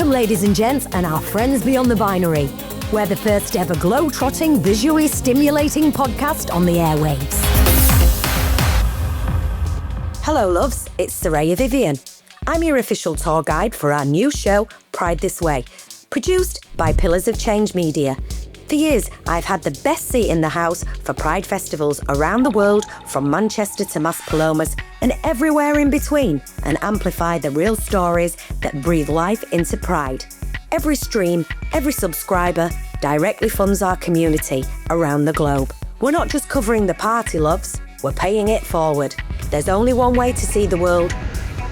Welcome, ladies and gents, and our friends beyond the binary. We're the first ever globetrotting, visually stimulating podcast on the airwaves. Hello, loves. It's Soraya Vivian. I'm your official tour guide for our new show, Pride This Way, produced by Pillars of Change Media. For years, I've had the best seat in the house for Pride festivals around the world, from Manchester to Maspalomas and everywhere in between, and amplify the real stories that breathe life into Pride. Every stream, every subscriber directly funds our community around the globe. We're not just covering the party, loves, we're paying it forward. There's only one way to see the world.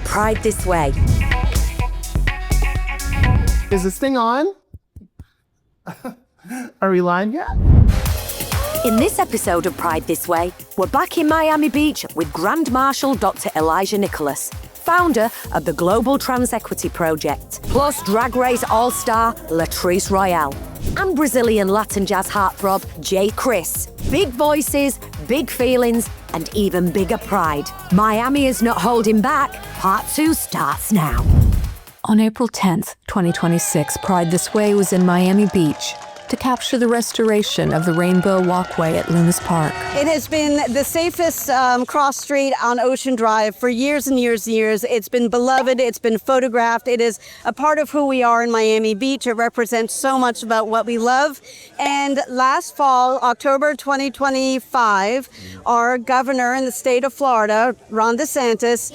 Pride This Way. Is this thing on? Are we live yet? In this episode of Pride This Way, we're back in Miami Beach with Grand Marshal Dr. Elijah Nicholas, founder of the Global Trans Equity Project, plus Drag Race All-Star Latrice Royale, and Brazilian Latin jazz heartthrob Jay Chris. Big voices, big feelings, and even bigger pride. Miami is not holding back. Part 2 starts now. On April 10th, 2026, Pride This Way was in Miami Beach to capture the restoration of the Rainbow Walkway at Loomis Park. It has been the safest cross street on Ocean Drive for years and years and years. It's been beloved, it's been photographed, it is a part of who we are in Miami Beach. It represents so much about what we love. And last fall, October 2025, our governor in the state of Florida, Ron DeSantis,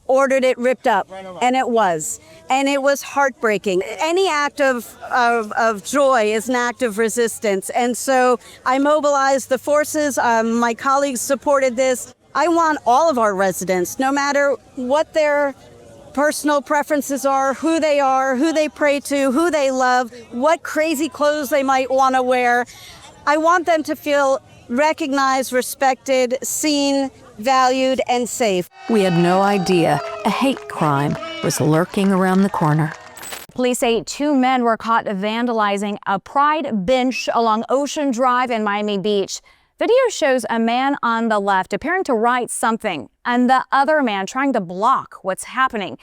ordered it ripped up, and it was. And it was heartbreaking. Any act of joy is an act of resistance. And so I mobilized the forces. My colleagues supported this. I want all of our residents, no matter what their personal preferences are, who they pray to, who they love, what crazy clothes they might want to wear. I want them to feel recognized, respected, seen, valued, and safe. We had no idea a hate crime was lurking around the corner. Police say 2 men were caught vandalizing a Pride bench along Ocean Drive in Miami Beach. Video shows a man on the left appearing to write something, and the other man trying to block what's happening.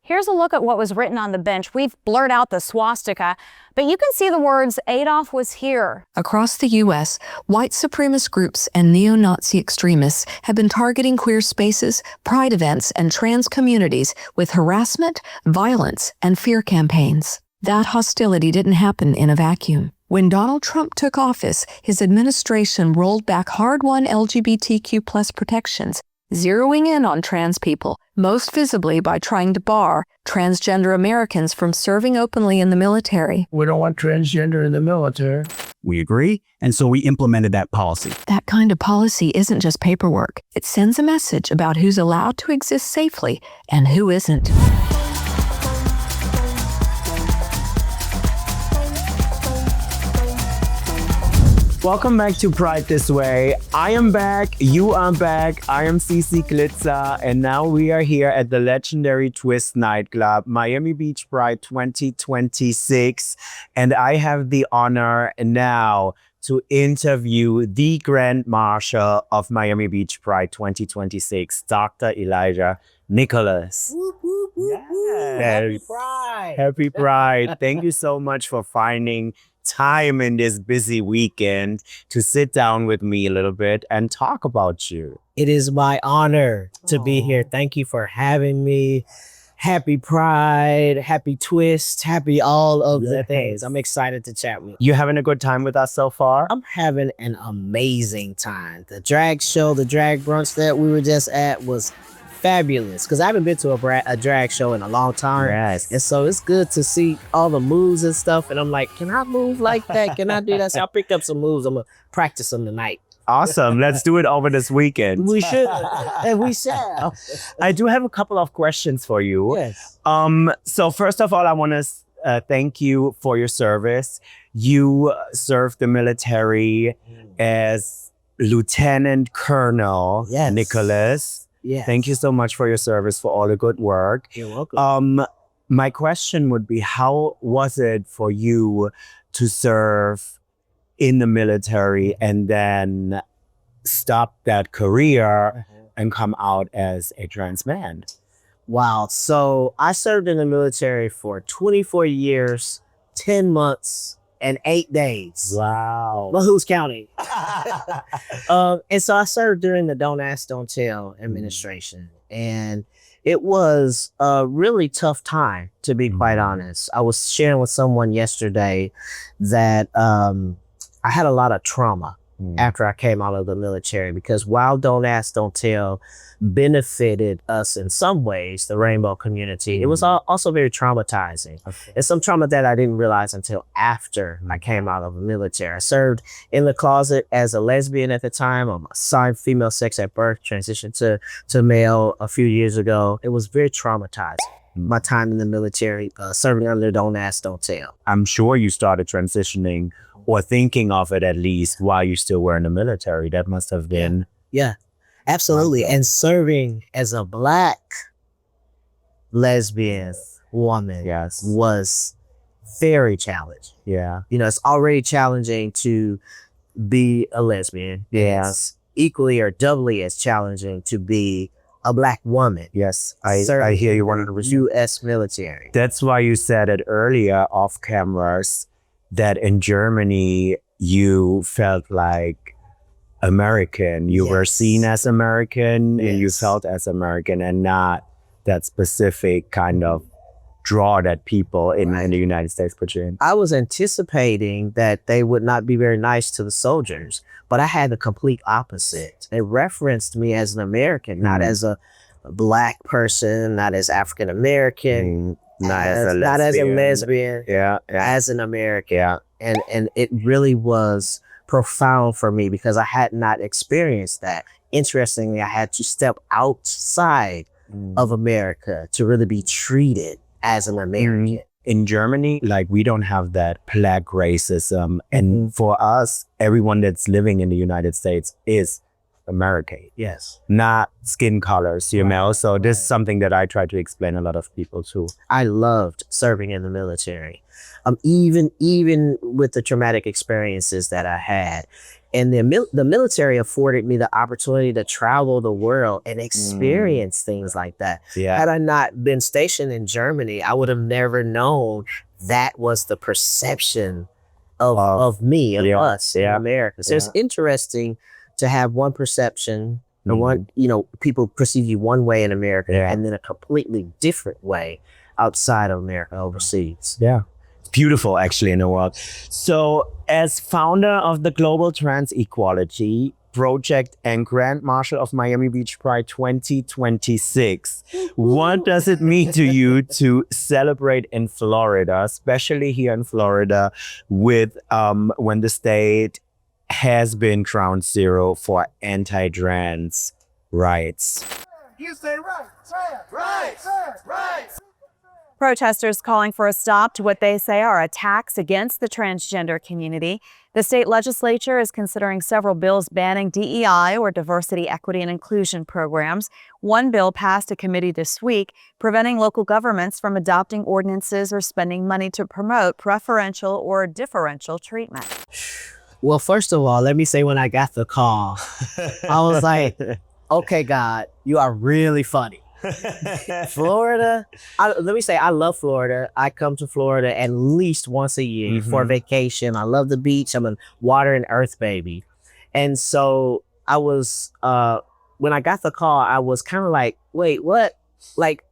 Here's a look at what was written on the bench. We've blurred out the swastika, but you can see the words, "Adolf was here." Across the U.S., white supremacist groups and neo-Nazi extremists have been targeting queer spaces, pride events, and trans communities with harassment, violence, and fear campaigns. That hostility didn't happen in a vacuum. When Donald Trump took office, his administration rolled back hard-won LGBTQ+ protections, zeroing in on trans people, most visibly by trying to bar transgender Americans from serving openly in the military. We don't want transgender in the military. We agree, and so we implemented that policy. That kind of policy isn't just paperwork. It sends a message about who's allowed to exist safely and who isn't. Welcome back to Pride This Way. I am back, you are back, I am Cece Glitzer, and now we are here at the legendary Twist nightclub, Miami Beach Pride 2026, and I have the honor now to interview the Grand Marshal of Miami Beach Pride 2026, Dr. Elijah Nicholas. Whoop, whoop, whoop, whoop. Happy Pride. Happy Pride. Thank you so much for finding time in this busy weekend to sit down with me a little bit and talk about you. It is my honor to be here. Thank you for having me. Happy Pride, happy Twist, happy all of the things. I'm excited to chat with you. You having a good time with us so far? I'm having an amazing time. The drag show, the drag brunch that we were just at was fabulous, because I haven't been to a drag show in a long time. Yes. And so it's good to see all the moves and stuff. And I'm like, can I move like that? Can I do that? So I picked up some moves. I'm going to practice them tonight. Awesome. Let's do it over this weekend. We should. And we shall. I do have a couple of questions for you. Yes. So first of all, I want to thank you for your service. You served the military as Lieutenant Colonel Nicholas. Yes. Thank you so much for your service, for all the good work. You're welcome. My question would be, how was it for you to serve in the military and then stop that career and come out as a trans man? Wow. So I served in the military for 24 years, 10 months, and 8 days. Wow. Well, who's counting? And so I served during the Don't Ask, Don't Tell administration. And it was a really tough time, to be quite honest. I was sharing with someone yesterday that I had a lot of trauma after I came out of the military, because while Don't Ask, Don't Tell benefited us in some ways, the rainbow community, it was also very traumatizing. And some trauma that I didn't realize until after I came out of the military. I served in the closet as a lesbian at the time. I'm assigned female sex at birth, transitioned to male a few years ago. It was very traumatizing. My time in the military, serving under Don't Ask, Don't Tell. I'm sure you started transitioning or thinking of it at least while you still were in the military. That must have been. Yeah, absolutely. And serving as a Black lesbian woman was very challenging. Yeah. You know, it's already challenging to be a lesbian. It's equally or doubly as challenging to be a Black woman. Yes, I hear you 100%. U.S. military. That's why you said it earlier off cameras that in Germany you felt like American. You were seen as American and you felt as American, and not that specific kind of draw that people in the United States put you in. I was anticipating that they would not be very nice to the soldiers, but I had the complete opposite. They referenced me as an American, not as a Black person, not as African American, not as a lesbian, as an American. And it really was profound for me because I had not experienced that. Interestingly, I had to step outside of America to really be treated as an American. In Germany, like, we don't have that Black racism. And for us, everyone that's living in the United States is American. Yes. Not skin colors, you know? So this is something that I try to explain a lot of people too. I loved serving in the military. Even with the traumatic experiences that I had. And the military afforded me the opportunity to travel the world and experience things like that. Yeah. Had I not been stationed in Germany, I would have never known that was the perception of me, of us in America. So it's interesting to have one perception, or one, people perceive you one way in America and then a completely different way outside of America, overseas. Yeah. Beautiful, actually, in the world. So as founder of the Global Trans Equality Project and Grand Marshal of Miami Beach Pride 2026, what does it mean to you to celebrate in Florida, especially here in Florida, with when the state has been ground zero for anti-trans rights? You say right. Protesters calling for a stop to what they say are attacks against the transgender community. The state legislature is considering several bills banning DEI, or diversity, equity, and inclusion programs. One bill passed a committee this week, preventing local governments from adopting ordinances or spending money to promote preferential or differential treatment. Well, first of all, let me say when I got the call, I was like, okay, God, you are really funny. Florida, let me say, I love Florida. I come to Florida at least once a year for vacation. I love the beach. I'm a water and earth baby. And so I was, when I got the call, I was kind of like, wait, what? Like,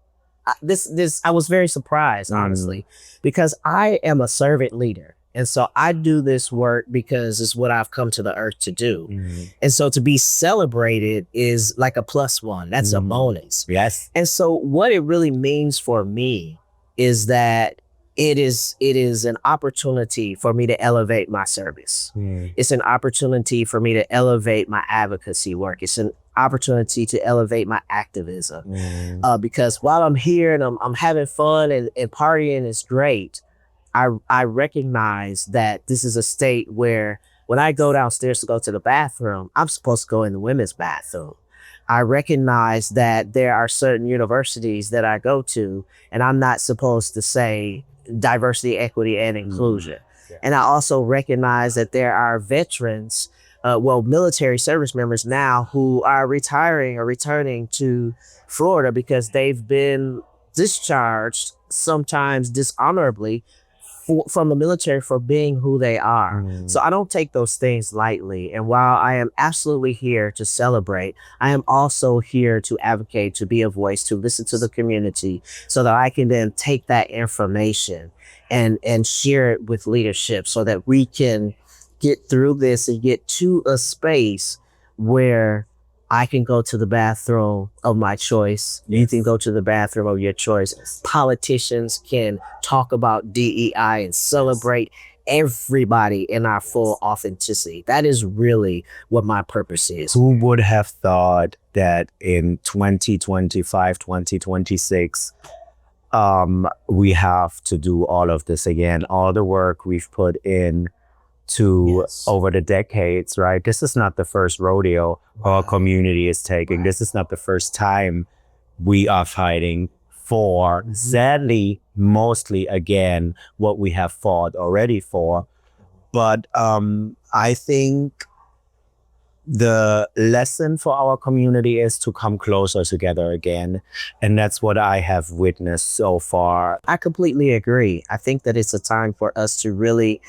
I was very surprised, honestly, because I am a servant leader. And so I do this work because it's what I've come to the earth to do. And so to be celebrated is like a +1. That's a bonus. Yes. And so what it really means for me is that it is an opportunity for me to elevate my service. It's an opportunity for me to elevate my advocacy work. It's an opportunity to elevate my activism. Because while I'm here and I'm having fun and partying is great, I recognize that this is a state where when I go downstairs to go to the bathroom, I'm supposed to go in the women's bathroom. I recognize that there are certain universities that I go to, and I'm not supposed to say diversity, equity, and inclusion. And I also recognize that there are veterans military service members now who are retiring or returning to Florida because they've been discharged, sometimes dishonorably, from the military for being who they are. So I don't take those things lightly. And while I am absolutely here to celebrate, I am also here to advocate, to be a voice, to listen to the community so that I can then take that information and share it with leadership so that we can get through this and get to a space where I can go to the bathroom of my choice. You can go to the bathroom of your choice. Politicians can talk about DEI and celebrate everybody in our full authenticity. That is really what my purpose is. Who would have thought that in 2025, 2026, we have to do all of this again, all the work we've put in to over the decades, right? This is not the first rodeo our community is taking. This is not the first time we are fighting for, sadly, mostly again, what we have fought already for. But I think the lesson for our community is to come closer together again. And that's what I have witnessed so far. I completely agree. I think that it's a time for us to really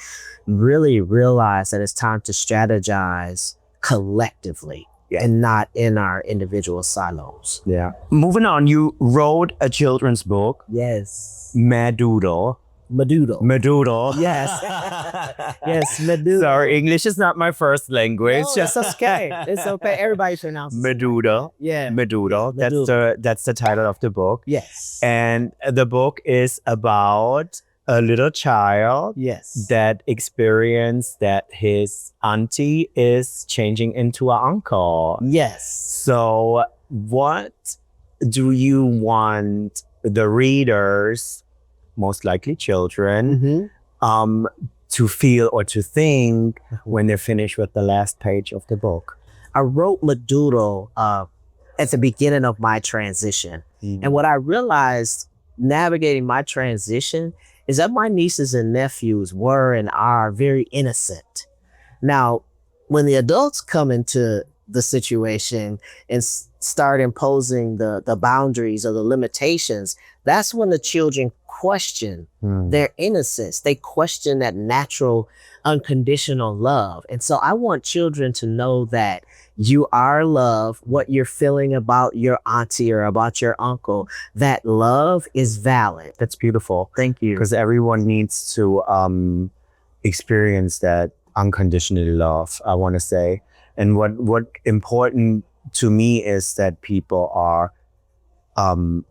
realize that it's time to strategize collectively and not in our individual silos. Yeah. Moving on, you wrote a children's book. Yes. Madoodle. Madoodle. Yes. Yes, Madoodle. Sorry, English is not my first language. No, it's okay. It's okay. Everybody pronounces it. Madoodle. Yeah. Madoodle. That's the title of the book. Yes. And the book is about a little child that experienced that his auntie is changing into an uncle. Yes. So what do you want the readers, most likely children, to feel or to think when they're finished with the last page of the book? I wrote Madoodle at the beginning of my transition. And what I realized navigating my transition is that my nieces and nephews were and are very innocent. Now, when the adults come into the situation and start imposing the boundaries or the limitations, that's when the children question their innocence. They question that natural, unconditional love. And so I want children to know that you are loved, what you're feeling about your auntie or about your uncle, that love is valid. That's beautiful. Thank you. Because everyone needs to experience that unconditional love, I want to say. And what important to me is that people are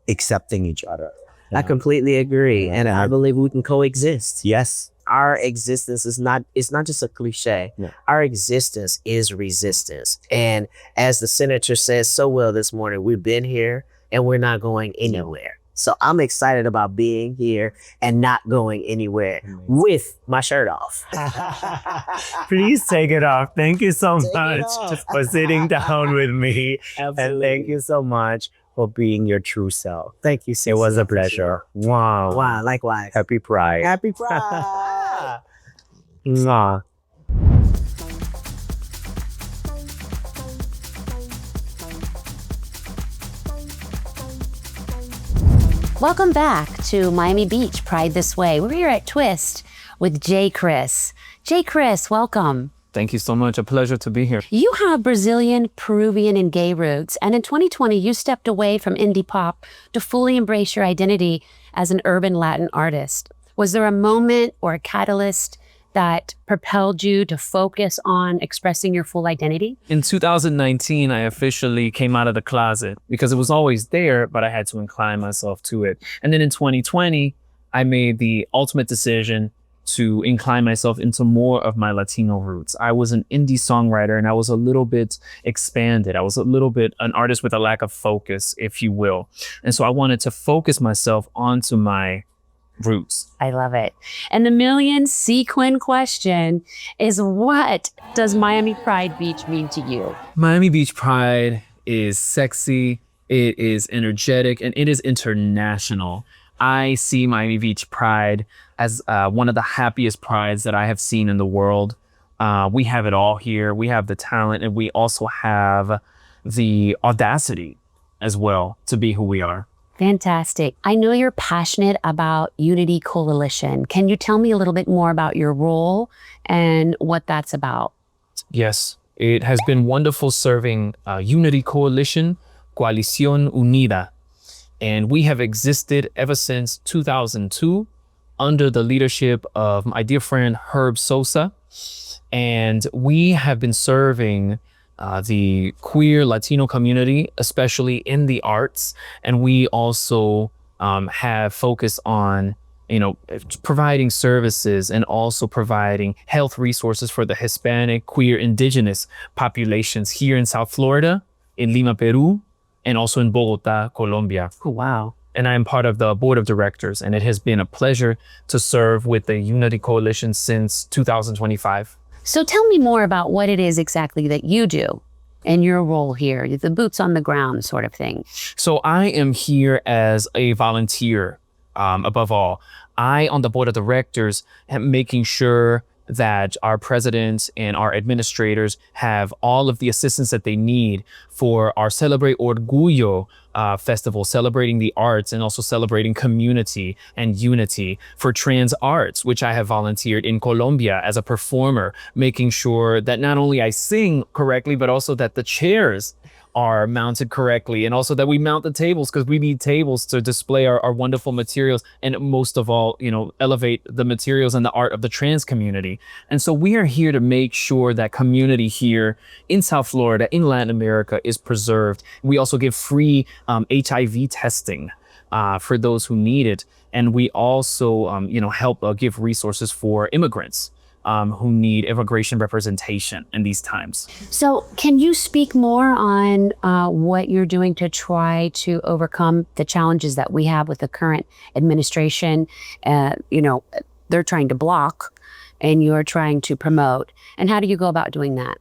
accepting each other. I completely agree. And I believe we can coexist. Yes. Our existence is it's not just a cliche. No. Our existence is resistance. And as the senator says so well this morning, we've been here and we're not going anywhere. So I'm excited about being here and not going anywhere with my shirt off. Please take it off. Thank you so much for sitting down with me. Absolutely. And thank you so much for being your true self. Thank you. It was a pleasure. Wow. Wow, likewise. Happy Pride. Happy Pride. Mwah. Welcome back to Miami Beach Pride This Way. We're here at Twist with J. Chris. J. Chris, welcome. Thank you so much. A pleasure to be here. You have Brazilian, Peruvian, and gay roots. And in 2020, you stepped away from indie pop to fully embrace your identity as an urban Latin artist. Was there a moment or a catalyst that propelled you to focus on expressing your full identity? In 2019, I officially came out of the closet because it was always there, but I had to incline myself to it. And then in 2020, I made the ultimate decision to incline myself into more of my Latino roots. I was an indie songwriter and I was a little bit expanded. I was a little bit an artist with a lack of focus, if you will. And so I wanted to focus myself onto my roots. I love it. And the million sequin question is, what does Miami Pride Beach mean to you? Miami Beach Pride is sexy, it is energetic, and it is international. I see Miami Beach Pride as one of the happiest prides that I have seen in the world. We have it all here. We have the talent, and we also have the audacity as well to be who we are. Fantastic. I know you're passionate about Unity Coalition. Can you tell me a little bit more about your role and what that's about? Yes, it has been wonderful serving Unity Coalition, Coalición Unida. And we have existed ever since 2002 under the leadership of my dear friend Herb Sosa. And we have been serving the queer Latino community, especially in the arts. And we also have focused on, providing services and also providing health resources for the Hispanic, queer, indigenous populations here in South Florida, in Lima, Peru, and also in Bogota, Colombia. Oh, wow. And I am part of the board of directors, and it has been a pleasure to serve with the Unity Coalition since 2025. So tell me more about what it is exactly that you do and your role here, the boots on the ground sort of thing. So I am here as a volunteer, above all. I, on the board of directors, am making sure that our president and our administrators have all of the assistance that they need for our Celebrate Orgullo festival, celebrating the arts and also celebrating community and unity, for trans arts, which I have volunteered in Colombia as a performer, making sure that not only I sing correctly, but also that the chairs are mounted correctly, and also that we mount the tables, because we need tables to display our wonderful materials, and most of all, elevate the materials and the art of the trans community. And so we are here to make sure that community here in South Florida, in Latin America, is preserved. We also give free HIV testing for those who need it. And we also, help give resources for immigrants who need immigration representation in these times. So can you speak more on what you're doing to try to overcome the challenges that we have with the current administration? They're trying to block and you're trying to promote. And how do you go about doing that?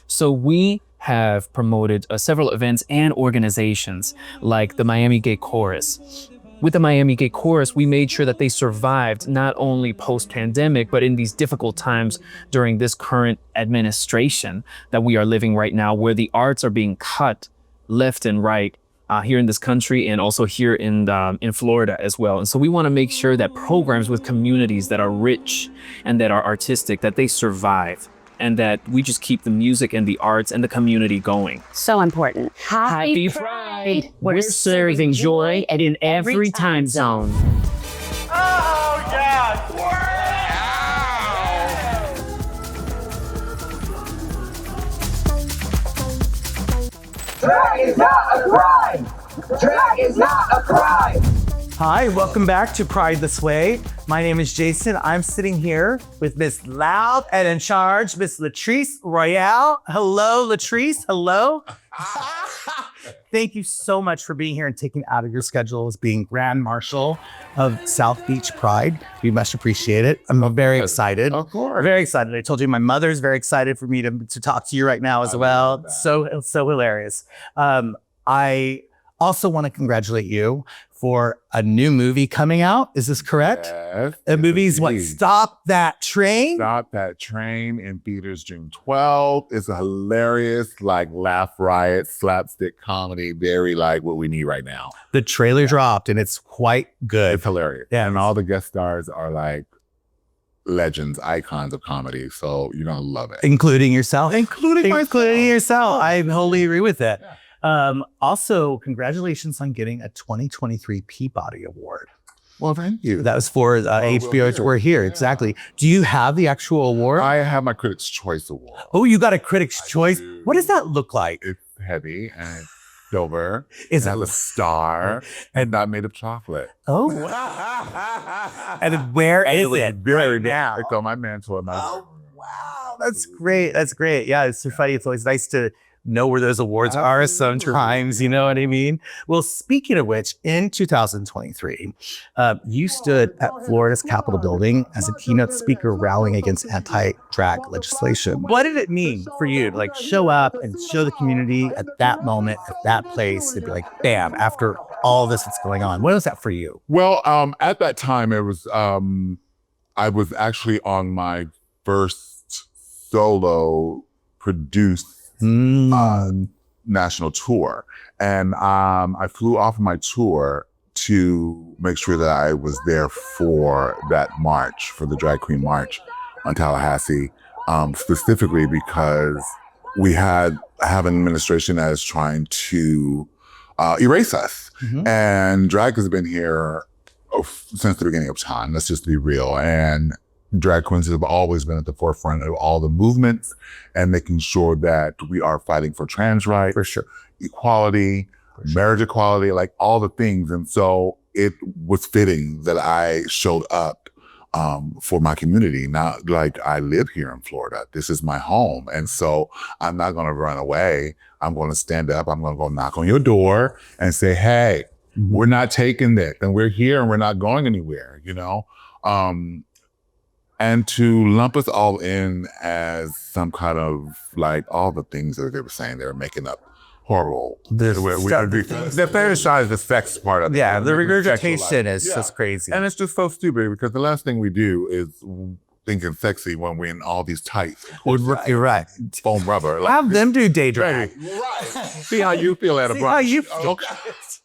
So we have promoted several events and organizations like the Miami Gay Chorus. With the Miami Gay Chorus, we made sure that they survived not only post-pandemic, but in these difficult times during this current administration that we are living right now, where the arts are being cut left and right here in this country, and also here in Florida as well. And so we want to make sure that programs with communities that are rich and that are artistic, that they survive, and that we just keep the music and the arts and the community going. So important. Happy Pride! We're serving joy in every time zone. Oh, yeah! Drag is not a crime! Drag is not a crime! Hi, welcome back to Pride This Way. My name is Jason. I'm sitting here with Miss Loud and in charge, Miss Latrice Royale. Hello, Latrice. Hello. Thank you so much for being here and taking out of your schedule as being Grand Marshal of South Beach Pride. We much appreciate it. I'm very excited. Of course. Very excited. I told you my mother's very excited for me to talk to you right now as well. So hilarious. I also want to congratulate you for a new movie coming out. Is this correct? Yes. The movie's what? Stop That Train? Stop That Train in theaters June 12th. It's a hilarious, laugh riot, slapstick comedy, very what we need right now. The trailer dropped and it's quite good. It's hilarious. Yeah. And all the guest stars are legends, icons of comedy. So you're going to love it. Including yourself? Including myself. Including yourself. I wholly agree with that. Yeah. Also, congratulations on getting a 2023 Peabody Award. Well, thank you. That was for HBO. We're here. Exactly. Do you have the actual award? I have my Critics' Choice Award. Oh, you got a Critics' Choice? What does that look like? It's heavy and it's silver. Is it it has a star and not made of chocolate? Oh. And where is it? Right now. It's on my mantle. Oh, wow. That's great. That's great. Yeah, it's so funny. It's always nice to know where those awards are sometimes, you know what I mean? Well, speaking of which, in 2023, you stood at Florida's Capitol building as a keynote speaker rallying against anti-drag legislation. What did it mean for you to show up and show the community at that moment, at that place, to be bam, after all this that's going on? What was that for you? Well, at that time, it was, I was actually on my first solo produced national tour. And I flew off of my tour to make sure that I was there for that march, for the Drag Queen March on Tallahassee, specifically because we have an administration that is trying to erase us. And drag has been here since the beginning of time. Let's just be real. And drag queens have always been at the forefront of all the movements and making sure that we are fighting for trans rights, For sure. equality, marriage equality, like all the things. And so it was fitting that I showed up for my community. Not like I live here in Florida. This is my home. And so I'm not going to run away. I'm going to stand up. I'm going to go knock on your door and say, hey, we're not taking this, and we're here and we're not going anywhere, you know? And to lump us all in as some kind of like all the things that they were saying, they were making up horrible. The fetishized the sex part of it. Yeah, the regurgitation is just crazy. And it's just so stupid because the last thing we do is thinking sexy when we're in all these tights. You're right. Foam rubber. Like, Have them do day drag. right. See how you feel at a brunch. How you feel. Okay.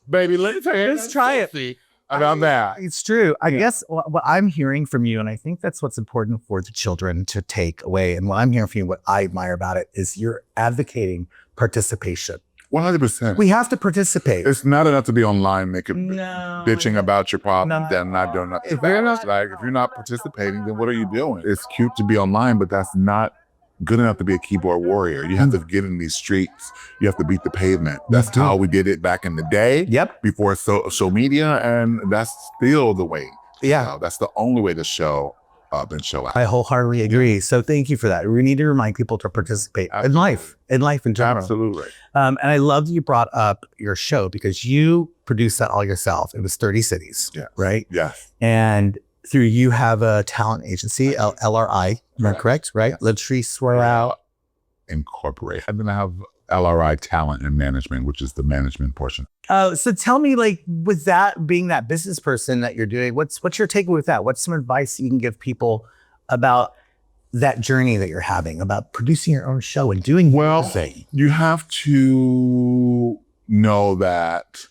Baby, let me tell you. Just try it. About that. It's true. I guess what I'm hearing from you, and I think that's what's important for the children to take away, and what I'm hearing from you, what I admire about it, is you're advocating participation. 100%. We have to participate. It's not enough to be online bitching about your problem, then not doing nothing. If you're not participating, then what are you doing? It's cute to be online, but that's not good enough to be a keyboard warrior. You have to get in these streets. You have to beat the pavement. That's how we did it back in the day. Yep. Before social media, and that's still the way. Yeah. That's the only way to show up and show out. I wholeheartedly agree. So thank you for that. We need to remind people to participate in life in general. Absolutely. And I love that you brought up your show because you produced that all yourself. It was 30 cities, right? Yes. And through you have a talent agency, LRI, am I correct? Right? Yes. Latrice Royale Incorporated. And then I have LRI Talent and Management, which is the management portion. So tell me, like, with that being that business person that you're doing, what's your takeaway with that? What's some advice you can give people about that journey that you're having, about producing your own show and doing thing? You have to know that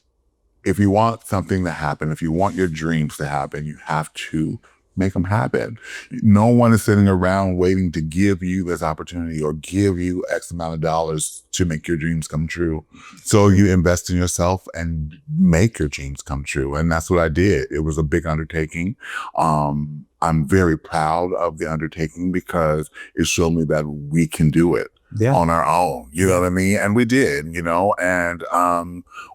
if you want something to happen, if you want your dreams to happen, you have to make them happen. No one is sitting around waiting to give you this opportunity or give you X amount of dollars to make your dreams come true. So you invest in yourself and make your dreams come true. And that's what I did. It was a big undertaking. I'm very proud of the undertaking because it showed me that we can do it. On our own, you know what I mean? And we did, you know, and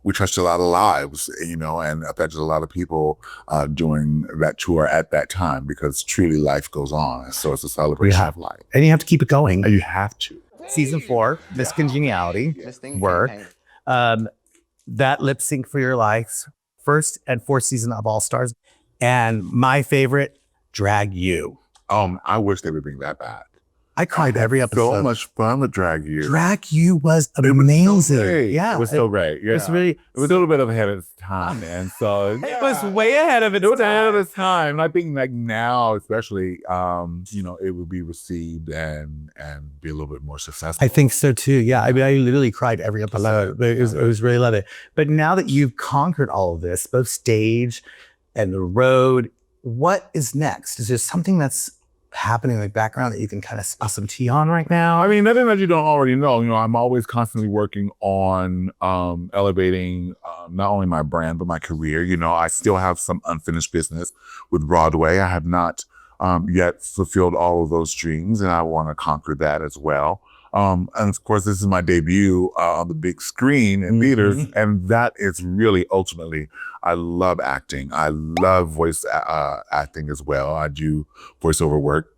we touched a lot of lives, you know, and affected a lot of people during that tour at that time because truly life goes on. So it's a celebration of life. And you have to keep it going. And you have to. Season 4, Miss Congeniality, work. That lip sync for your life, first and fourth season of All Stars. And my favorite, Drag You. I wish they would bring that back. I cried every episode. So much fun with Drag You. Drag You was amazing. Yeah. It was so great. Yeah. It was a little bit ahead of its time. And so it was way ahead of its time. It was ahead of its time. And I think like now, especially, you know, it would be received and be a little bit more successful. I think so too. Yeah. I mean, I literally cried every episode. It was really love it. But now that you've conquered all of this, both stage and the road, what is next? Is there something that's happening in the background that you can kind of spill some tea on right now? I mean, nothing that you don't already know. You know, I'm always constantly working on elevating not only my brand, but my career. You know, I still have some unfinished business with Broadway. I have not yet fulfilled all of those dreams, and I want to conquer that as well. And of course, this is my debut on the big screen in theaters, and that is really ultimately, I love acting. I love voice acting as well. I do voiceover work.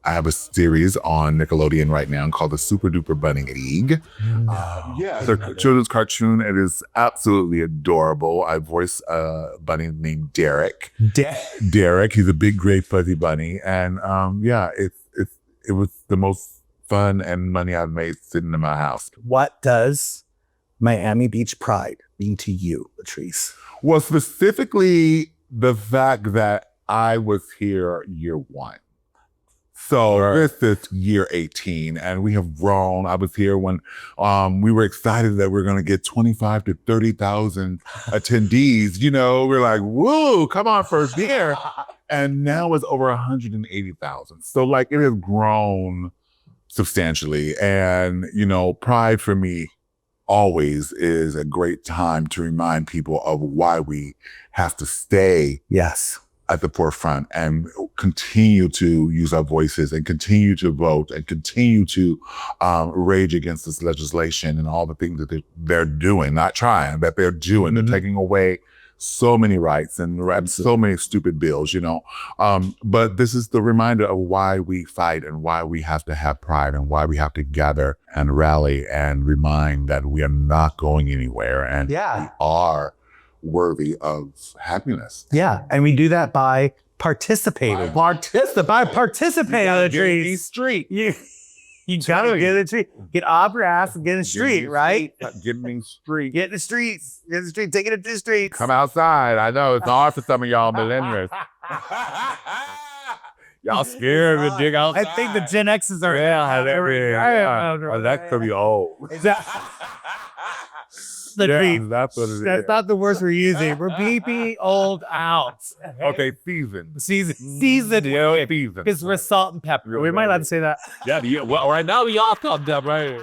I have a series on Nickelodeon right now called the Super Duper Bunny League. It's a children's cartoon. It is absolutely adorable. I voice a bunny named Derek. Derek, he's a big, gray, fuzzy bunny. And it was the most fun and money I've made sitting in my house. What does Miami Beach Pride mean to you, Latrice? Well, specifically the fact that I was here year one. So this is year 18, and we have grown. I was here when we were excited that we're going to get 25 to 30,000 attendees. You know, we're like, whoa, come on, first year. And now it's over 180,000. So like it has grown substantially. And, you know, Pride for me always is a great time to remind people of why we have to stay at the forefront and continue to use our voices and continue to vote and continue to rage against this legislation and all the things that they're doing, not trying, but they're doing. They're taking away so many rights and so many stupid bills, you know. But this is the reminder of why we fight and why we have to have pride and why we have to gather and rally and remind that we are not going anywhere and we are worthy of happiness. Yeah, and we do that by participating. Participate on the street. You gotta get in the street. Get off your ass and get in the street, right? Get in the street. Get in the streets. Get in the street. Take it to the streets. Come outside. I know it's hard for some of y'all millennials. Y'all scared to dig outside. I think the Gen X's are. That could be old. The street. That's what it is. That's not the words we're using. We're beeping old out. Okay, season. Because we're salt and pepper. We might not say that. Yeah, well, right now we all called them, right?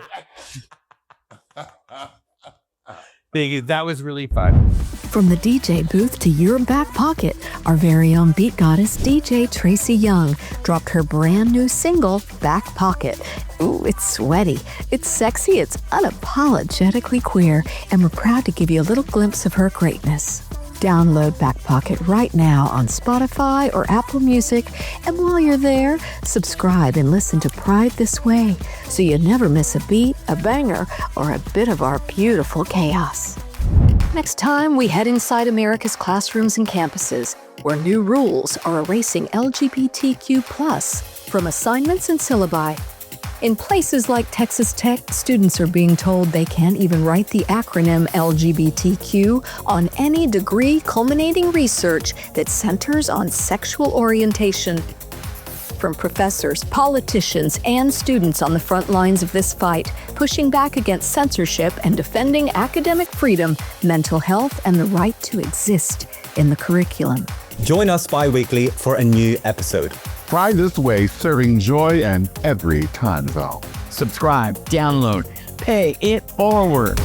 Thank you. That was really fun. From the DJ booth to your back pocket, our very own beat goddess DJ Tracy Young dropped her brand new single, Back Pocket. Ooh, it's sweaty, it's sexy, it's unapologetically queer, and we're proud to give you a little glimpse of her greatness. Download Back Pocket right now on Spotify or Apple Music, and while you're there, subscribe and listen to Pride This Way so you never miss a beat, a banger, or a bit of our beautiful chaos. Next time, we head inside America's classrooms and campuses, where new rules are erasing LGBTQ+ from assignments and syllabi. In places like Texas Tech, students are being told they can't even write the acronym LGBTQ on any degree culminating research that centers on sexual orientation. From professors, politicians, and students on the front lines of this fight, pushing back against censorship and defending academic freedom, mental health, and the right to exist in the curriculum. Join us bi-weekly for a new episode. Pride This Way, serving joy in every time zone. Subscribe, download, pay it forward.